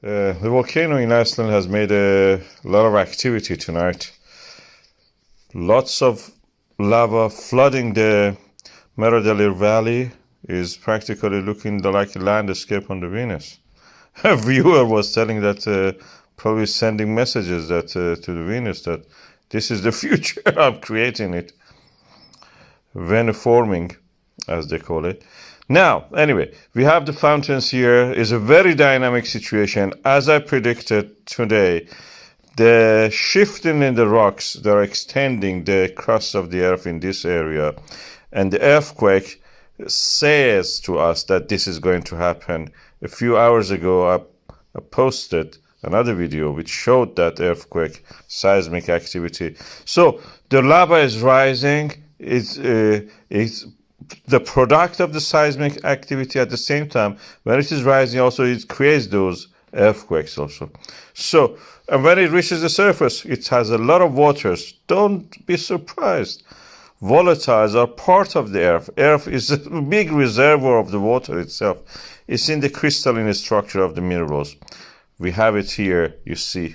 The volcano in Iceland has made a lot of activity tonight. Lots of lava flooding the Meradalir Valley is practically looking like a landscape on the Venus. A viewer was telling that, probably sending messages that to the Venus that this is the future. I'm creating it. Veniforming, as they call it. Now, anyway, we have the fountains here. It's a very dynamic situation. As I predicted today, the shifting in the rocks, they're extending the crust of the earth in this area. And the earthquake says to us that this is going to happen. A few hours ago, I posted another video which showed that earthquake seismic activity. So the lava is rising. It's the product of the seismic activity. At the same time, when it is rising, also it creates those earthquakes also. So, and when it reaches the surface, it has a lot of waters. Don't be surprised. Volatiles are part of the earth. Earth is a big reservoir of the water itself. It's in the crystalline structure of the minerals. We have it here, you see,